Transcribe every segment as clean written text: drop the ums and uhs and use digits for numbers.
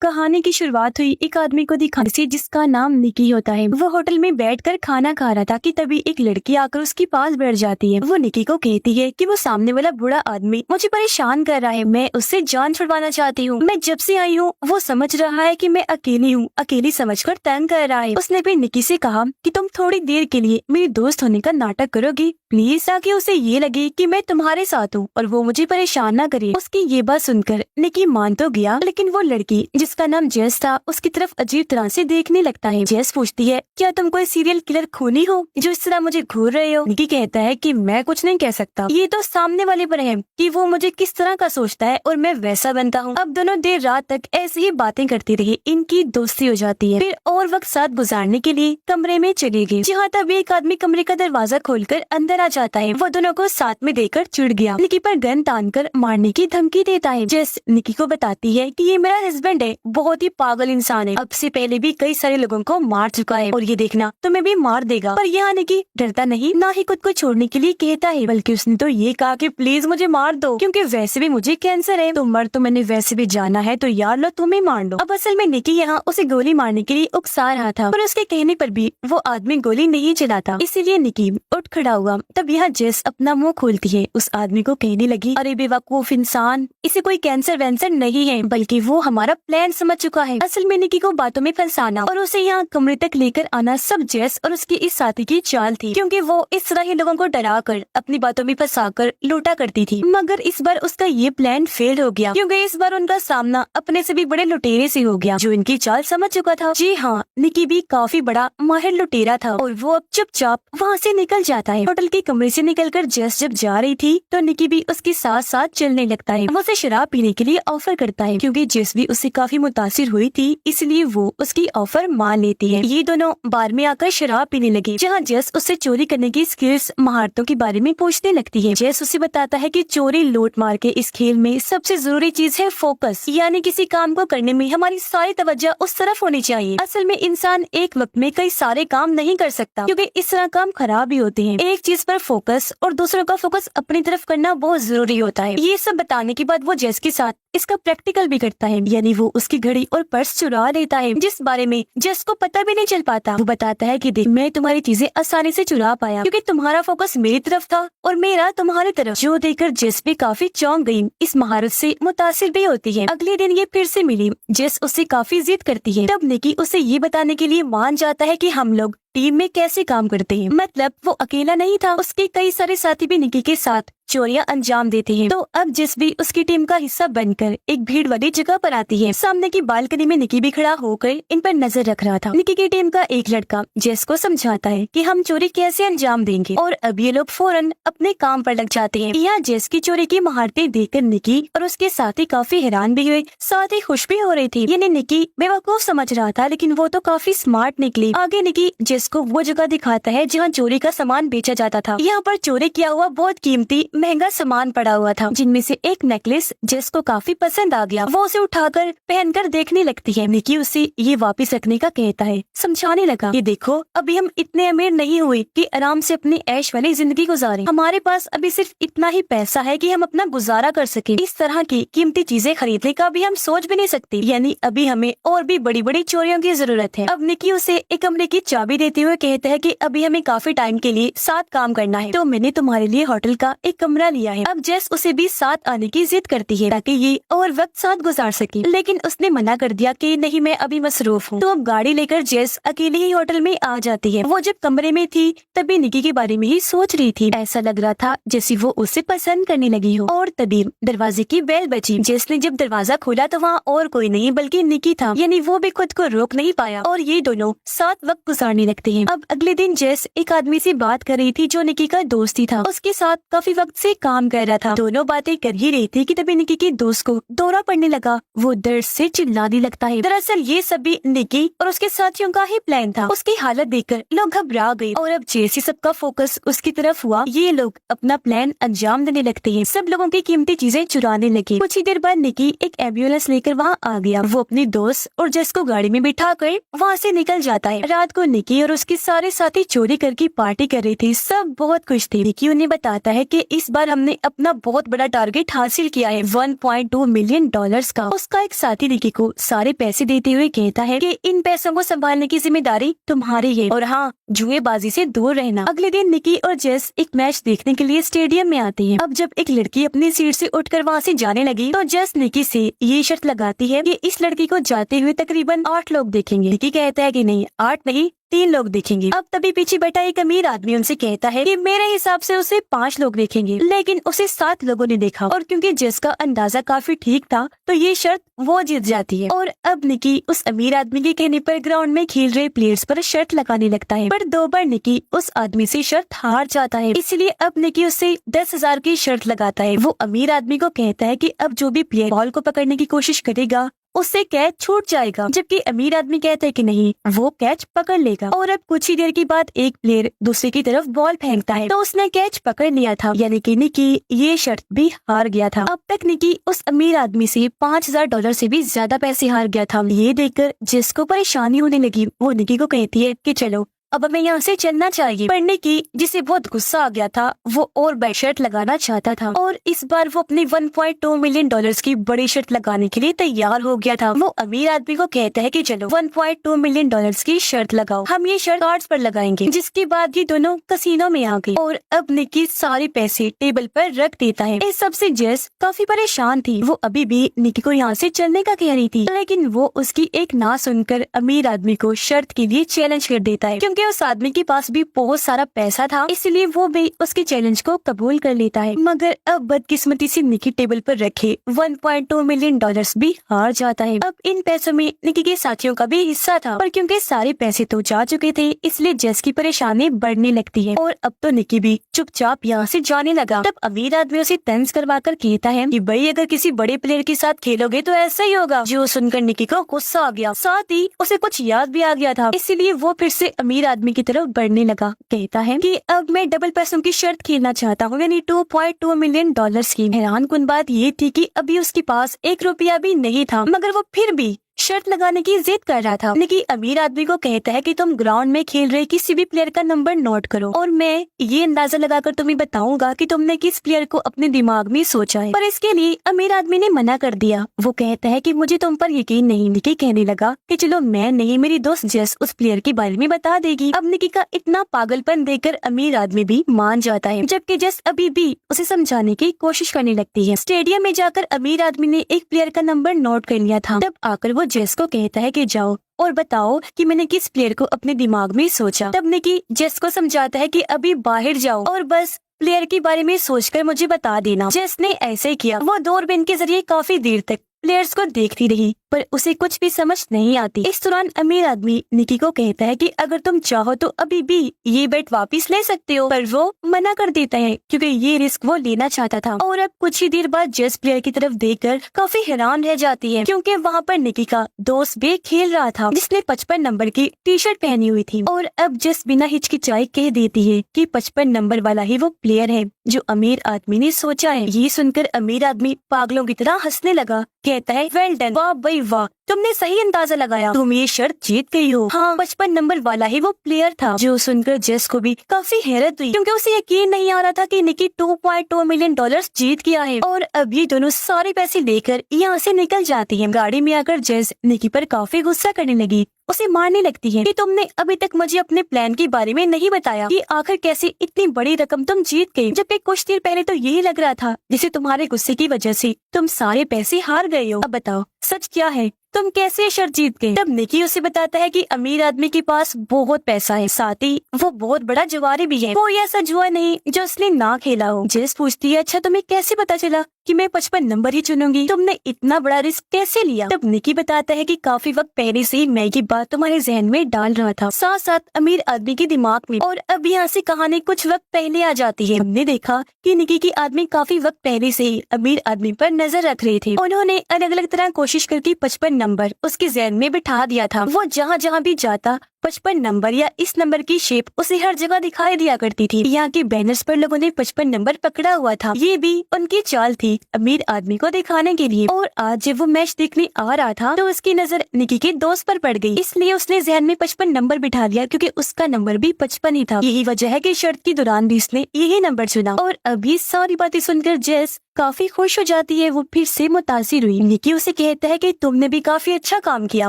कहानी की शुरुआत हुई एक आदमी को दिखाने से जिसका नाम निकी होता है। वो होटल में बैठकर खाना खा रहा था कि तभी एक लड़की आकर उसके पास बैठ जाती है। वो निकी को कहती है कि वो सामने वाला बूढ़ा आदमी मुझे परेशान कर रहा है, मैं उससे जान छुड़वाना चाहती हूँ। मैं जब से आई हूँ वो समझ रहा है कि मैं अकेली हूँ, अकेली समझकर तंग कर रहा है। उसने फिर निकी से कहा कि तुम थोड़ी देर के लिए मेरी दोस्त होने का नाटक करोगी प्लीज, ताकि उसे ये लगे कि मैं तुम्हारे साथ हूँ और वो मुझे परेशान न करे। उसकी ये बात सुनकर निकी मान तो गया, लेकिन वो लड़की जिसका नाम जेस था उसकी तरफ अजीब तरह से देखने लगता है। जेस पूछती है, क्या तुम कोई सीरियल किलर खूनी हो जो इस तरह मुझे घूर रहे हो? निकी कहता है कि मैं कुछ नहीं कह सकता, ये तो सामने वाले पर है कि वो मुझे किस तरह का सोचता है और मैं वैसा बनता हूँ। अब दोनों देर रात तक ऐसी ही बातें करती रही। इनकी दोस्ती हो जाती है। फिर और वक्त साथ गुजारने के लिए कमरे में चले गए, जहाँ तभी एक आदमी कमरे का दरवाजा खोलकर अंदर आ जाता है। वो दोनों को साथ में देखकर चिढ़ गया, निकी पर गन तानकर मारने की धमकी देता है। जेस निकी को बताती है कि ये मेरा हस्बैंड है, बहुत ही पागल इंसान है, अब से पहले भी कई सारे लोगों को मार चुका है और ये देखना तुम्हें भी मार देगा। पर यहाँ निकी डरता नहीं, ना ही खुद को छोड़ने के लिए कहता है, बल्कि उसने तो ये कहा कि प्लीज मुझे मार दो, क्योंकि वैसे भी मुझे कैंसर है, तो मर तो मैंने वैसे भी जाना है, तो यार लो तुम्हें मार लो। अब असल में निकी यहाँ उसे गोली मारने के लिए उकसा रहा था, पर उसके कहने पर भी वो आदमी गोली नहीं चलाता, इसीलिए निकी उठ खड़ा हुआ। तब यहाँ जेस अपना मुँह खोलती है, उस आदमी को कहने लगी, अरे बेवकूफ इंसान, इसे कोई कैंसर वैंसर नहीं है, बल्कि वो हमारा प्लान समझ चुका है। असल में निकी को बातों में फंसाना और उसे यहाँ कमरे तक लेकर आना सब जेस और उसकी इस साथी की चाल थी, क्योंकि वो इस तरह ही लोगों को डरा कर अपनी बातों में फंसाकर लूटा करती थी। मगर इस बार उसका ये प्लान फेल हो गया, क्योंकि इस बार उनका सामना अपने से भी बड़े लुटेरे से हो गया, जो इनकी चाल समझ चुका था। जी हाँ, निकी भी काफी बड़ा माहिर लुटेरा था और वो अब चुपचाप वहाँ से निकल जाता है। होटल के कमरे से निकलकर जेस जब जा रही थी तो निकी भी उसके साथ साथ चलने लगता है। वो उसे शराब पीने के लिए ऑफर करता है, क्योंकि जेस भी उससे काफी मुतासिर हुई थी, इसलिए वो उसकी ऑफर मान लेती है। ये दोनों बार में आकर शराब पीने लगे, जहाँ जेस उससे चोरी करने की स्किल्स महारतों के बारे में पूछने लगती है। जेस उसे बताता है कि चोरी लूट मार के इस खेल में सबसे जरूरी चीज है फोकस, यानी किसी काम को करने में हमारी सारी तवज्जो उस तरफ होनी चाहिए। असल में इंसान एक वक्त में कई सारे काम नहीं कर सकता, क्योंकि इस तरह काम खराब ही होते हैं। एक चीज पर फोकस और दूसरों का फोकस अपनी तरफ करना बहुत जरूरी होता है। ये सब बताने के बाद वो जेस के साथ इसका प्रैक्टिकल भी करता है, यानी वो उसकी घड़ी और पर्स चुरा लेता है, जिस बारे में जेस को पता भी नहीं चल पाता। वो बताता है कि देख, मैं तुम्हारी चीजें आसानी से चुरा पाया, क्योंकि तुम्हारा फोकस मेरी तरफ था और मेरा तुम्हारी तरफ, जो देखकर जेस भी काफी चौंक गई, इस महारत से मुतासिर भी होती है। अगले दिन ये फिर से मिली, जेस उससे काफी जिद करती है। तब निकी उसे ये बताने के लिए मान जाता है कि हम लोग टीम में कैसे काम करते हैं। मतलब वो अकेला नहीं था, उसके कई सारे साथी भी निकी के साथ चोरियां अंजाम देते हैं। तो अब जिस भी उसकी टीम का हिस्सा बनकर एक भीड़ वाली जगह पर आती है। सामने की बालकनी में निकी भी खड़ा होकर इन पर नजर रख रहा था। निकी की टीम का एक लड़का जेस को समझाता है कि हम चोरी कैसे अंजाम देंगे, और अब ये लोग फौरन अपने काम पर लग जाते हैं। यहाँ जेस की चोरी की महारतें देखकर निकी और उसके साथी काफी हैरान भी हुए, साथ ही खुश भी हो रही थी। यानी निकी बेवकूफ समझ रहा था, लेकिन वो तो काफी स्मार्ट निकली। आगे निकी जेस को वो जगह दिखाता है जहाँ चोरी का सामान बेचा जाता था। यहाँ पर चोरी किया हुआ बहुत कीमती महंगा सामान पड़ा हुआ था, जिनमें से एक नेकलेस जेस को काफी पसंद आ गया। वो उसे उठाकर पहनकर देखने लगती है। निकी उसे ये वापस रखने का कहता है, समझाने लगा, ये देखो अभी हम इतने अमीर नहीं हुए कि आराम से अपनी ऐश वाली जिंदगी गुजारें। हमारे पास अभी सिर्फ इतना ही पैसा है कि हम अपना गुजारा कर सके। इस तरह की कीमती चीजें खरीदने का भी हम सोच भी नहीं सकते, यानी अभी हमें और भी बड़ी बड़ी चोरियों की जरूरत है। अब निकी उसे एक कमरे की चाबी देते हुए कहता है कि अभी हमें काफी टाइम के लिए साथ काम करना है, तो मैंने तुम्हारे लिए होटल का एक कमरा लिया है। अब जेस उसे भी साथ आने की जिद करती है ताकि ये और वक्त साथ गुजार सके, लेकिन उसने मना कर दिया कि नहीं, मैं अभी मसरूफ हूँ। तो अब गाड़ी लेकर जेस अकेले ही होटल में आ जाती है। वो जब कमरे में थी तभी निकी के बारे में ही सोच रही थी। ऐसा लग रहा था जैसे वो उसे पसंद करने लगी हो। और तभी दरवाजे की बेल बजी। जेस ने जब दरवाजा खोला तो वहाँ और कोई नहीं बल्कि निकी था, यानी वो भी खुद को रोक नहीं पाया और ये दोनों साथ वक्त गुजारने लगते हैं। अब अगले दिन जेस एक आदमी से बात कर रही थी जो निकी का दोस्त ही था। उसके साथ काफी वक्त से काम कर रहा था। दोनों बातें कर ही रही थी कि तभी निकी के दोस्त को दौरा पड़ने लगा। वो दर्द से चिल्लाने लगता है। दरअसल ये सभी निकी और उसके साथियों का ही प्लान था। उसकी हालत देखकर लोग घबरा गए और अब जैसे सबका फोकस उसकी तरफ हुआ, ये लोग अपना प्लान अंजाम देने लगते हैं। सब लोगों की कीमती चीजें चुराने लगे। कुछ ही देर बाद निकी एक एम्बुलेंस लेकर वहाँ आ गया। वो अपनी दोस्त और जेस को गाड़ी में बिठा कर वहाँ से निकल जाता है। रात को निकी और उसके सारे साथी चोरी करके पार्टी कर रहे थे। सब बहुत खुश थे। निकी उन्हें बताता है कि इस बार हमने अपना बहुत बड़ा टारगेट हासिल किया है, $1.2 मिलियन का। उसका एक साथी निकी को सारे पैसे देते हुए कहता है कि इन पैसों को संभालने की जिम्मेदारी तुम्हारी है और हाँ, जुएबाजी से दूर रहना। अगले दिन निकी और जेस एक मैच देखने के लिए स्टेडियम में आते हैं। अब जब एक लड़की अपनी सीट से उठकर वहाँ से जाने लगी तो जेस निकी से ये शर्त लगाती है कि इस लड़की को जाते हुए तकरीबन 8 लोग देखेंगे। निकी कहता है कि नहीं, 8 नहीं, 3 लोग देखेंगे। अब तभी पीछे बैठा एक अमीर आदमी उनसे कहता है कि मेरे हिसाब से उसे 5 लोग देखेंगे, लेकिन उसे 7 लोगों ने देखा। और क्योंकि जिसका अंदाजा काफी ठीक था तो ये शर्त वो जीत जाती है। और अब निकी उस अमीर आदमी के कहने पर ग्राउंड में खेल रहे प्लेयर्स पर शर्त लगाने लगता है, पर 2 बार निकी उस आदमी से शर्त हार जाता है। इसलिए अब निकी उससे 10,000 की शर्त लगाता है। वो अमीर आदमी को कहता है कि अब जो भी प्लेयर बॉल को पकड़ने की कोशिश करेगा उससे कैच छूट जाएगा, जबकि अमीर आदमी कहता है कि नहीं, वो कैच पकड़ लेगा। और अब कुछ ही देर के बाद एक प्लेयर दूसरे की तरफ बॉल फेंकता है तो उसने कैच पकड़ लिया था, यानी कि निकी ये शर्त भी हार गया था। अब तक निकी उस अमीर आदमी से $5,000 से भी ज्यादा पैसे हार गया था। ये देखकर जिसको परेशानी होने लगी वो निकी को कहती है कि चलो अब हमें यहाँ से चलना चाहिए। पर निकी, जिसे बहुत गुस्सा आ गया था, वो और बड़ी शर्त लगाना चाहता था और इस बार वो अपने $1.2 मिलियन की बड़ी शर्त लगाने के लिए तैयार हो गया था। वो अमीर आदमी को कहता है कि चलो $1.2 मिलियन की शर्त लगाओ, हम ये शर्त कार्ड्स पर लगाएंगे। जिसके बाद ये दोनों कसीनो में आ गए और अब निकी सारे पैसे टेबल पर रख देता है। इस सबसे जेस काफी परेशान थी। वो अभी भी निकी को यहाँ से चलने का कह रही थी, लेकिन वो उसकी एक ना सुनकर अमीर आदमी को शर्त के लिए चैलेंज कर देता है। क्योंकि उस आदमी के पास भी बहुत सारा पैसा था, इसलिए वो भी उसके चैलेंज को कबूल कर लेता है। मगर अब बदकिस्मती से निकी टेबल पर रखे $1.2 मिलियन भी हार जाता है। अब इन पैसों में निकी के साथियों का भी हिस्सा था, पर क्योंकि सारे पैसे तो जा चुके थे इसलिए जेस की परेशानी बढ़ने लगती है और अब तो निकी भी चुपचाप यहाँ से जाने लगा। तब अमीर आदमी उसे तंज करवा कर कहता है कि भाई, अगर किसी बड़े प्लेयर के साथ खेलोगे तो ऐसा ही होगा। जो सुनकर निकी को गुस्सा आ गया, साथ ही उसे कुछ याद भी आ गया था, इसीलिए वो फिर से अमीर आदमी की तरफ बढ़ने लगा। कहता है कि अब मैं डबल पैसों की शर्त खेलना चाहता हूँ, यानी $2.2 मिलियन की। हैरान कुन बात ये थी कि अभी उसके पास 1 रुपया भी नहीं था, मगर वो फिर भी शर्त लगाने की जिद कर रहा था। निकी अमीर आदमी को कहता है कि तुम ग्राउंड में खेल रहे किसी भी प्लेयर का नंबर नोट करो और मैं ये अंदाजा लगाकर तुम्हें बताऊंगा कि तुमने किस प्लेयर को अपने दिमाग में सोचा है। पर इसके लिए अमीर आदमी ने मना कर दिया। वो कहता है कि मुझे तुम पर यकीन नहीं। निकी कहने लगा कि चलो मैं नहीं, मेरी दोस्त जेस उस प्लेयर के बारे में बता देगी। अब निकी का इतना पागलपन देखकर अमीर आदमी भी मान जाता है, जबकि जेस अभी भी उसे समझाने की कोशिश करने लगती है। स्टेडियम में जाकर अमीर आदमी ने एक प्लेयर का नंबर नोट कर लिया था। तब आकर वो जेस को कहता है कि जाओ और बताओ कि मैंने किस प्लेयर को अपने दिमाग में सोचा। तब निकी जेस को समझाता है कि अभी बाहर जाओ और बस प्लेयर के बारे में सोचकर मुझे बता देना। जेस ने ऐसे ही किया। वो दूरबीन के जरिए काफी देर तक प्लेयर्स को देखती रही, पर उसे कुछ भी समझ नहीं आती। इस दौरान अमीर आदमी निकी को कहता है कि अगर तुम चाहो तो अभी भी ये बेट वापस ले सकते हो, पर वो मना कर देता है क्योंकि ये रिस्क वो लेना चाहता था। और अब कुछ ही देर बाद जेस प्लेयर की तरफ देखकर काफी हैरान रह जाती है, क्योंकि वहाँ पर निकी का दोस्त भी खेल रहा था, जिसने 55 नंबर की टी शर्ट पहनी हुई थी। और अब जेस बिना हिचकिचाई कह देती है कि 55 नंबर वाला ही वो प्लेयर है जो अमीर आदमी ने सोचा है। ये सुनकर अमीर आदमी पागलों की तरह हंसने लगा। कहता है, वेल डन, वाह भाई वाह, तुमने सही अंदाजा लगाया, तुम ये शर्त जीत गई हो। हाँ, 55 नंबर वाला ही वो प्लेयर था। जो सुनकर जेस को भी काफी हैरत हुई, क्योंकि उसे यकीन नहीं आ रहा था कि निकी $2.2 मिलियन जीत गया है। और अब ये दोनों सारे पैसे लेकर यहाँ से निकल जाती है। गाड़ी में आकर जेस निकी पर काफी गुस्सा करने लगी। उसे मारने लगती है कि तुमने अभी तक मुझे अपने प्लान के बारे में नहीं बताया कि आखिर कैसे इतनी बड़ी रकम तुम जीत गई, जबकि कुछ देर पहले तो यही लग रहा था जैसे तुम्हारे गुस्से की वजह से तुम सारे पैसे हार गए हो। अब बताओ सच क्या है, तुम कैसे शर्त जीत गए। तब निकी उसे बताता है कि अमीर आदमी के पास बहुत पैसा है, साथ ही वो बहुत बड़ा जुआरी भी है, कोई ऐसा जुआ नहीं जो उसने ना खेला हो। जेस पूछती है, अच्छा तुम्हें कैसे पता चला कि मैं 55 नंबर ही चुनूंगी, तुमने इतना बड़ा रिस्क कैसे लिया। तब निकी बताता है कि काफी वक्त पहले से ही मैं ये बात तुम्हारे जहन में डाल रहा था, साथ साथ अमीर आदमी के दिमाग में। और अब यहाँ से कहानी कुछ वक्त पहले आ जाती है। हमने देखा कि निकी के आदमी काफी वक्त पहले से ही अमीर आदमी पर नजर रख रहे थे। उन्होंने अलग अलग तरह कोशिश करके 55 नंबर उसके जहन में बिठा दिया था। वो जहाँ जहाँ भी जाता 55 नंबर या इस नंबर की शेप उसे हर जगह दिखाई दिया करती थी। यहाँ के बैनर्स पर लोगों ने 55 नंबर पकड़ा हुआ था। ये भी उनकी चाल थी अमीर आदमी को दिखाने के लिए। और आज जब वो मैच देखने आ रहा था तो उसकी नजर निकी के दोस्त पर पड़ गई, इसलिए उसने जहन में 55 नंबर बिठा लिया क्योंकि उसका नंबर भी 55 ही था। यही वजह है कि शर्त के दौरान भी उसने यही नंबर चुना। और अभी सारी बातें सुनकर जेस काफी खुश हो जाती है। वो फिर से मुतासिर हुई। निकी उसे कहता है कि तुमने भी काफी अच्छा काम किया,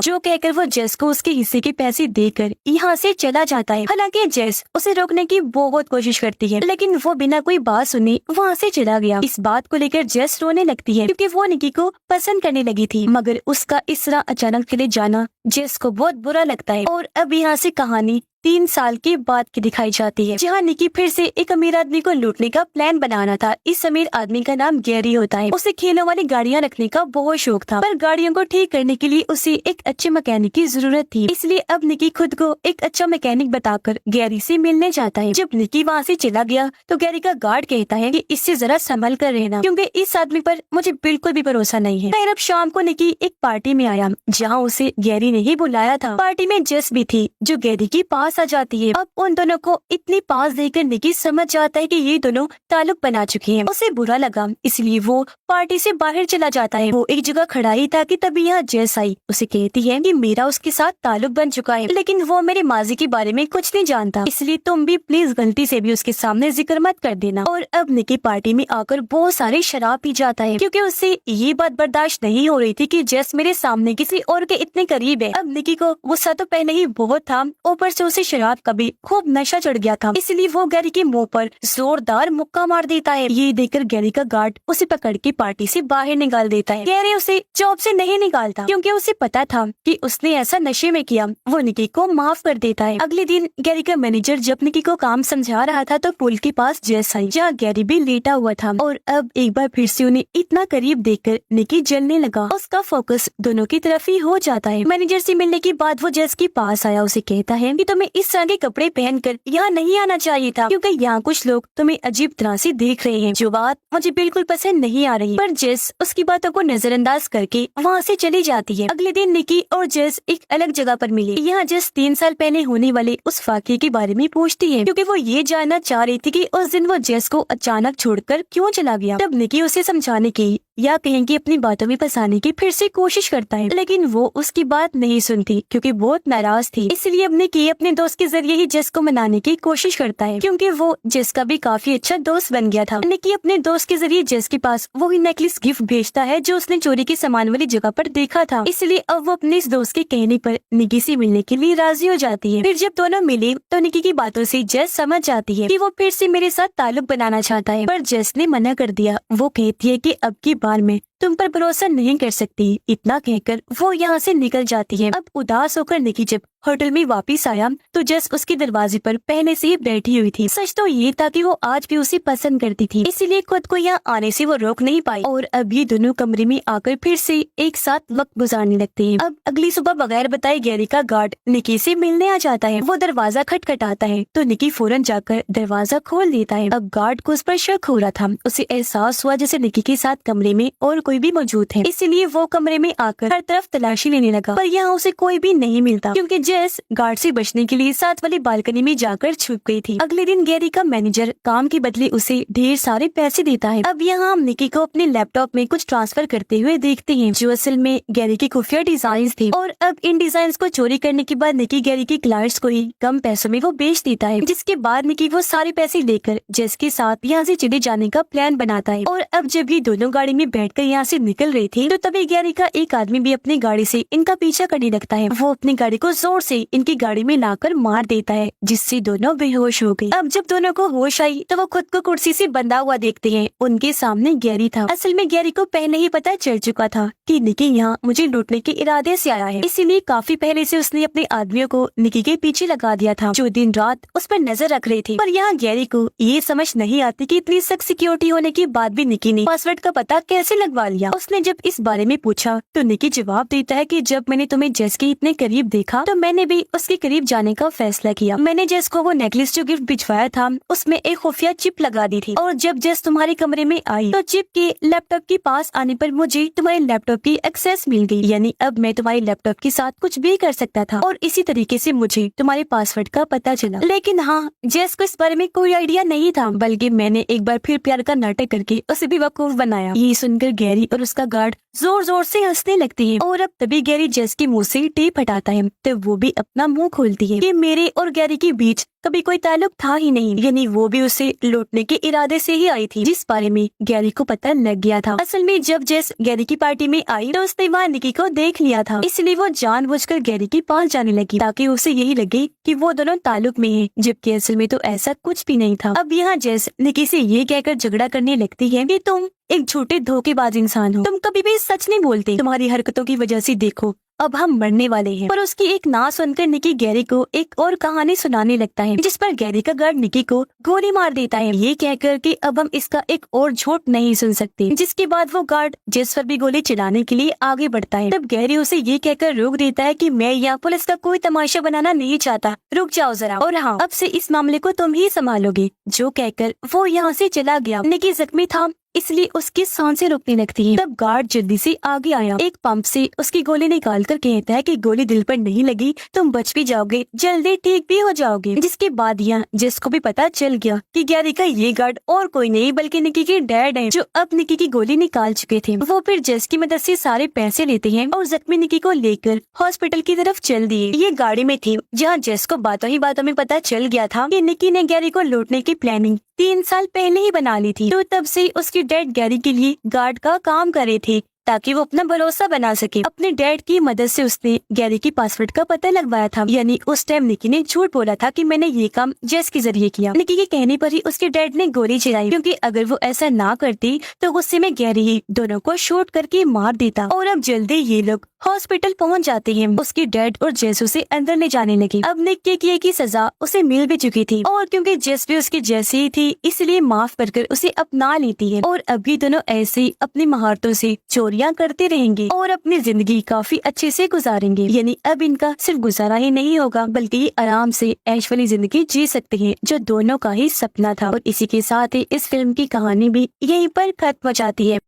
जो कहकर वो जेस को उसके हिस्से के पैसे देकर यहाँ से चला जाता है। हालांकि जेस उसे रोकने की बहुत कोशिश करती है, लेकिन वो बिना कोई बात सुने वहाँ से चला गया। इस बात को लेकर जेस रोने लगती है क्योंकि वो निकी को पसंद करने लगी थी, मगर उसका इस तरह अचानक चले जाना जेस को बहुत बुरा लगता है। और अब यहाँ से कहानी 3 साल के बाद की दिखाई जाती है, जहाँ निकी फिर से एक अमीर आदमी को लूटने का प्लान बनाना था। इस अमीर आदमी का नाम गैरी होता है। उसे खेलों वाली गाड़ियाँ रखने का बहुत शौक था, पर गाड़ियों को ठीक करने के लिए उसे एक अच्छे मैकेनिक की जरूरत थी। इसलिए अब निकी खुद को एक अच्छा मैकेनिक बताकर गैरी से मिलने जाता है। जब निकी वहाँ से चला गया तो गैरी का गार्ड कहता है कि इससे जरा संभल कर रहना, क्योंकि इस आदमी पर मुझे बिल्कुल भी भरोसा नहीं है। फिर अब शाम को निकी एक पार्टी में आया जहाँ उसे गैरी ने ही बुलाया था। पार्टी में जेस भी थी जो गैरी के पास आ जाती है। अब उन दोनों को इतनी पास देखकर निकी समझ जाता है कि ये दोनों ताल्लुक बना चुके हैं। उसे बुरा लगा, इसलिए वो पार्टी से बाहर चला जाता है। वो एक जगह खड़ा ही था कि तभी यहाँ जेस आई। उसे कहती है कि मेरा उसके साथ ताल्लुक बन चुका है, लेकिन वो मेरे माजी के बारे में कुछ नहीं जानता, इसलिए तुम भी प्लीज गलती से भी उसके सामने जिक्र मत कर देना। और अब निकी पार्टी में आकर बहुत सारी शराब पी जाता है क्योंकि उसे ये बात बर्दाश्त नहीं हो रही थी कि जेस मेरे सामने किसी और के इतने करीब है। अब निकी को गुस्सा तो पहले ही बहुत था, ऊपर से उसे शराब का भी खूब नशा चढ़ गया था, इसलिए वो गैरी के मुंह पर जोरदार मुक्का मार देता है। ये देखकर गैरी का गार्ड उसे पकड़ के पार्टी से बाहर निकाल देता है। गैरी उसे जॉब से नहीं निकालता क्योंकि उसे पता था कि उसने ऐसा नशे में किया। वो निकी को माफ कर देता है। अगले दिन गैरी का मैनेजर जब निकी को काम समझा रहा था तो पुल के पास जेस आई, जहाँ गैरी भी लेटा हुआ था। और अब एक बार फिर से उन्हें इतना करीब देखकर निकी जलने लगा। उसका फोकस दोनों की तरफ ही हो जाता है। मैनेजर से मिलने के बाद वो जेस के पास आया। उसे कहता है कि तुम्हें इस तरह के कपड़े पहनकर यहाँ नहीं आना चाहिए था, क्योंकि यहाँ कुछ लोग तुम्हें अजीब तरह से देख रहे हैं, जो बात मुझे बिल्कुल पसंद नहीं आ रही। पर जेस उसकी बातों को नजरअंदाज करके वहाँ से चली जाती है। अगले दिन निकी और जेस एक अलग जगह पर मिले। यहाँ जेस 3 साल पहले होने वाले उस वाकये के बारे में पूछती है, क्योंकि वो ये जानना चाह रही थी कि उस दिन वो जेस को अचानक छोड़कर क्यों चला गया। तब निकी उसे समझाने की या कहेंगे अपनी बातों में फंसाने की फिर से कोशिश करता है, लेकिन वो उसकी बात नहीं सुनती क्योंकि बहुत नाराज थी। इसलिए अब निकी अपने दोस्त के जरिए ही जेस को मनाने की कोशिश करता है, क्योंकि वो जेस का भी काफी अच्छा दोस्त बन गया था। निकी अपने दोस्त के जरिए जेस के पास वही नेकलेस गिफ्ट भेजता है जो उसने चोरी के सामान वाली जगह पर देखा था। इसलिए अब वो अपने इस दोस्त के कहने पर निकी से मिलने के लिए राजी हो जाती है। फिर जब दोनों मिले तो निकी की बातों से जेस समझ जाती है कि वो फिर से मेरे साथ ताल्लुक बनाना चाहता है, पर जेस ने मना कर दिया। वो कहती है कि अब की बार में तुम पर भरोसा नहीं कर सकती। इतना कहकर वो यहाँ से निकल जाती है। अब उदास होकर निकी जब होटल में वापस आया तो जेस उसके दरवाजे पर पहले से ही बैठी हुई थी। सच तो ये था कि वो आज भी उसे पसंद करती थी, इसीलिए खुद को यहाँ आने से वो रोक नहीं पाई। और अब ये दोनों कमरे में आकर फिर से एक साथ वक्त गुजारने लगते हैं। अब अगली सुबह बगैर बताए गैरी का गार्ड निकी से मिलने आ जाता है। वो दरवाजा खटखटाता है तो निकी फौरन जाकर दरवाजा खोल देता है। अब गार्ड को उस पर शक हो रहा था। उसे एहसास हुआ जैसे निकी के साथ कमरे में और कोई भी मौजूद है, इसीलिए वो कमरे में आकर हर तरफ तलाशी लेने लगा, पर यहाँ उसे कोई भी नहीं मिलता क्योंकि जेस गार्ड से बचने के लिए साथ वाली बालकनी में जाकर छुप गई थी। अगले दिन गैरी का मैनेजर काम के बदले उसे ढेर सारे पैसे देता है। अब यहाँ हम निकी को अपने लैपटॉप में कुछ ट्रांसफर करते हुए देखते हैं, जो असल में गैरी की खुफिया डिजाइन थे। और अब इन डिजाइन को चोरी करने के बाद निकी गैरी के क्लाइंट्स को ही कम पैसों में वो बेच देता है, जिसके बाद निकी वो सारे पैसे लेकर जेस के साथ यहाँ से चले जाने का प्लान बनाता है। और अब जब ये दोनों गाड़ी में बैठकर यहाँ से निकल रहे थे तो तभी गैरी का एक आदमी भी अपनी गाड़ी से इनका पीछा करने लगता है। वो अपनी गाड़ी को जोर से इनकी गाड़ी में लाकर मार देता है, जिससे दोनों बेहोश हो गए। अब जब दोनों को होश आई तो वो खुद को कुर्सी से बंधा हुआ देखते हैं। उनके सामने गैरी था। असल में गैरी को पहले ही पता चल चुका था कि निकी यहाँ मुझे लूटने के इरादे से आया है, इसीलिए काफी पहले से उसने अपने आदमियों को निकी के पीछे लगा दिया था, जो दिन रात उस पर नजर रख रहे थे। पर यहाँ गैरी को ये समझ नहीं आती कि इतनी सख्त सिक्योरिटी होने के बाद भी निकी ने पासवर्ड का पता कैसे लगवा छुपा लिया। उसने जब इस बारे में पूछा तो निकी जवाब देता है कि जब मैंने तुम्हें जेस के इतने करीब देखा तो मैंने भी उसके करीब जाने का फैसला किया। मैंने जेस को वो नेकलेस जो गिफ्ट भिजवाया था उसमें एक खुफिया चिप लगा दी थी, और जब जेस तुम्हारे कमरे में आई तो चिप के लैपटॉप के पास आने पर मुझे तुम्हारे लैपटॉप की एक्सेस मिल गई, यानी अब मैं तुम्हारे लैपटॉप के साथ कुछ भी कर सकता था, और इसी तरीके से मुझे तुम्हारे पासवर्ड का पता चला। लेकिन हाँ, जेस को इस बारे में कोई आइडिया नहीं था, बल्कि मैंने एक बार फिर प्यार का नाटक करके उसे बेवकूफ बनाया। ये सुनकर गैरी और उसका गार्ड जोर जोर से हंसने लगते हैं, और अब तभी गैरी जेस के मुंह से टेप हटाता है तो वो भी अपना मुंह खोलती है कि मेरे और गैरी के बीच कभी कोई ताल्लुक था ही नहीं, यानी वो भी उसे लूटने के इरादे से ही आई थी, जिस बारे में गैरी को पता लग गया था। असल में जब जेस गैरी की पार्टी में आई तो उसने वहाँ निकी को देख लिया था, इसलिए वो जानबूझकर गैरी के पास जाने लगी ताकि उसे यही लगे कि वो दोनों ताल्लुक में हैं, जबकि असल में तो ऐसा कुछ भी नहीं था। अब यहाँ जेस निकी से ये कहकर झगड़ा करने लगती है कि तुम एक झूठे धोखेबाज इंसान हो, तुम कभी भी सच नहीं बोलते, तुम्हारी हरकतों की वजह से देखो अब हम मरने वाले हैं। पर उसकी एक ना सुनकर निकी गैरी को एक और कहानी सुनाने लगता है, जिस पर गैरी का गार्ड निकी को गोली मार देता है, ये कहकर कि अब हम इसका एक और झूठ नहीं सुन सकते। जिसके बाद वो गार्ड जेस पर भी गोली चलाने के लिए आगे बढ़ता है। तब गैरी उसे ये कहकर रोक देता है कि मैं यहाँ पुलिस का कोई तमाशा बनाना नहीं चाहता, रुक जाओ जरा, और हाँ, अब से इस मामले को तुम ही संभालोगे। जो कहकर वो यहाँ से चला गया। निकी जख्मी था इसलिए उसकी सांसें रुकने लगती हैं। तब गार्ड जल्दी से आगे आया, एक पंप से उसकी गोली निकाल कर कहता है कि गोली दिल पर नहीं लगी, तुम बच भी जाओगे, जल्दी ठीक भी हो जाओगे। जिसके बाद यहाँ जिसको भी पता चल गया कि गैरी का ये गार्ड और कोई नहीं बल्कि निकी के डैड हैं, जो अब निकी की गोली निकाल चुके थे। वो फिर जेस की मदद से सारे पैसे लेते हैं और जख्मी निकी को लेकर हॉस्पिटल की तरफ चल दिए। ये गाड़ी में थी जहाँ जेस को बातों ही बातों में पता चल गया था कि निकी ने गैरी को लूटने की प्लानिंग 3 साल पहले ही बना ली थी, तो तब से उसकी डैड गैरी के लिए गार्ड का काम कर रहे थे ताकि वो अपना भरोसा बना सके। अपने डैड की मदद से उसने गैरी की पासवर्ड का पता लगवाया था, यानी उस टाइम निकी ने झूठ बोला था कि मैंने ये काम जेस के जरिए किया। निकी के कहने पर ही उसके डैड ने गोली चलाई, क्योंकि अगर वो ऐसा ना करती तो गुस्से में गैरी ही दोनों को शूट करके मार देता। और अब जल्दी ये लोग हॉस्पिटल पहुंच जाते हैं। उसके डैड और जेस उसे अंदर ले जाने लगे। अब निक के किए की सजा उसे मिल भी चुकी थी, और क्योंकि जेस भी उसके जैसी ही थी इसलिए माफ कर उसे अपना लेती है। और अब ये दोनों ऐसे ही अपनी महारतों से चोरियां करते रहेंगे और अपनी जिंदगी काफी अच्छे से गुजारेंगे। यानी अब इनका सिर्फ गुजारा ही नहीं होगा बल्कि ये आराम से ऐश वाली जिंदगी जी सकते हैं, जो दोनों का ही सपना था। और इसी के साथ ही इस फिल्म की कहानी भी यहीं पर खत्म हो जाती है।